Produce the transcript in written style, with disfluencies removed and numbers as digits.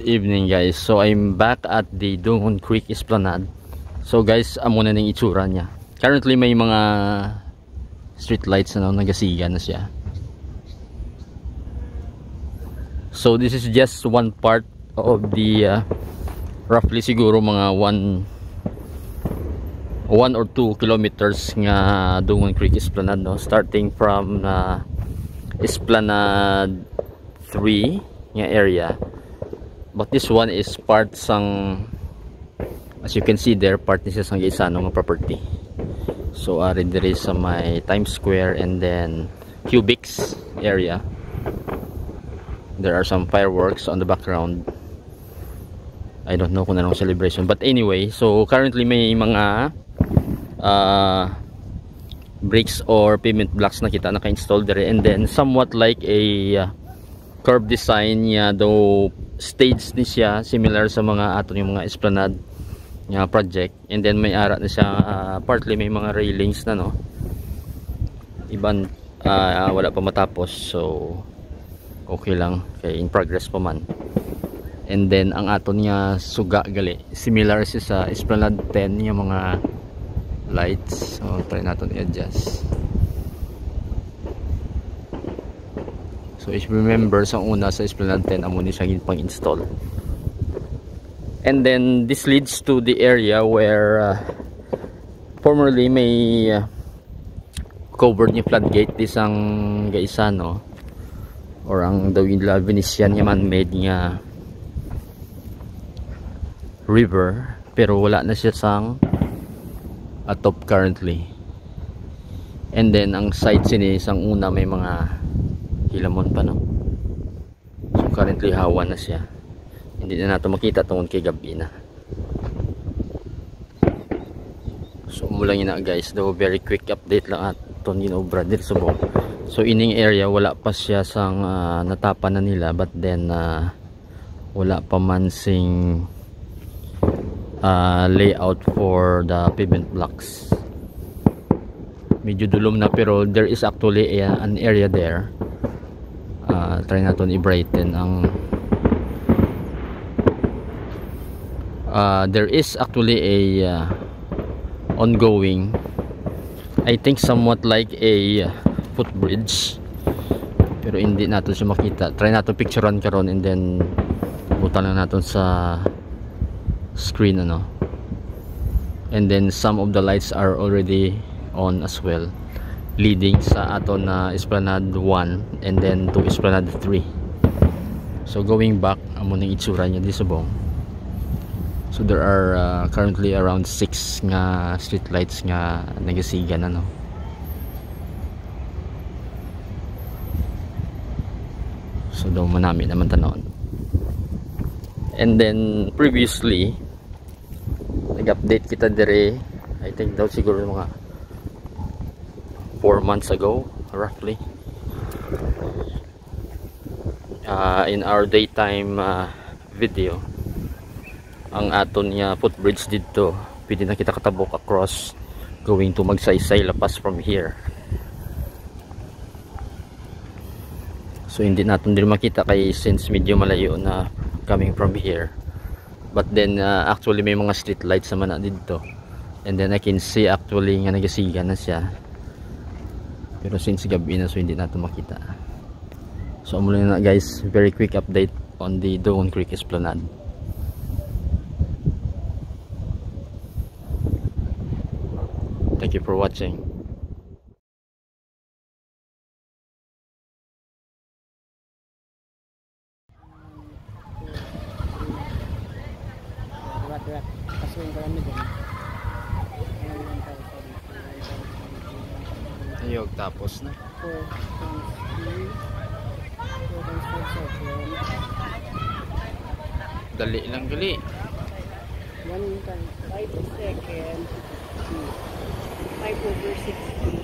evening guys. So I'm back at the Dungon Creek Esplanade. So guys, amo na ng itsura niya. Currently may mga street lights na nagasiga na siya. So this is just one part of the roughly siguro mga 1 or 2 kilometers nga Dungon Creek Esplanade, no? Starting from Esplanade 3 nga area. But this one is part sang, as you can see there, part ni siya sang Gaisano nga property. So rin there is sa may Times Square and then Cubics area. There are some fireworks on the background. I don't know kung anong celebration, but anyway, so currently may mga bricks or pavement blocks na kita naka-install there, and then somewhat like a curve design niya, though stage ni siya similar sa mga aton yung mga Esplanade nga project. And then may ara na siya, partly may mga railings na, no, iban wala pa matapos, so okay lang, kay in progress pa man. And then ang aton nga suga gali similar siya sa Esplanade 10 yung mga lights. So try natin i-adjust. So if you remember, sa una sa Esplanade 10 amo ni siya pang-install. And then this leads to the area where formerly may covered ni floodgate isang Gaisano, or ang Dawila Venetian nga man-made nga river, pero wala na siya sang atop currently. And then ang side sini isang una may mga hilamon pa, no. So currently hawa na siya, hindi na nato makita tungod kay gabi na. So umulang yun na guys, though very quick update lang at ton ginobra dito sa buong. So ining area wala pa siya sang natapan na nila, but then wala pa man sing layout for the pavement blocks. Medyo dulom na, pero there is actually an area there. Try natin i-brighten ang there is actually a ongoing, I think somewhat like a footbridge, pero hindi natin siya makita. Try natin picturean karon, and then butan lang natin sa screen, ano. And then some of the lights are already on as well, leading sa aton na Esplanade 1 and then to Esplanade 3. So going back, amo ning itsura niya di subong. So there are currently around 6 nga street lights nga nagasigan, ano. So daw manami naman tanon. And then previously nag-update kita dire, I think daw siguro mga 4 months ago roughly, in our daytime video, ang aton niya footbridge dito pwede na kita katabok across going to Magsaysay lapas from here. So hindi natin din makita kay since medyo malayo na coming from here, but then actually may mga street lights naman na dito, and then I can see actually nga nagasiga na siya, pero since gabi na so hindi natin makita. So mula na guys, very quick update on the Dungon Creek Esplanade. Thank you for watching. Ayog tapos na. 4 times 3, 4 times 4 seconds. Dali lang gali. 1 times 5 seconds. 5 over 60.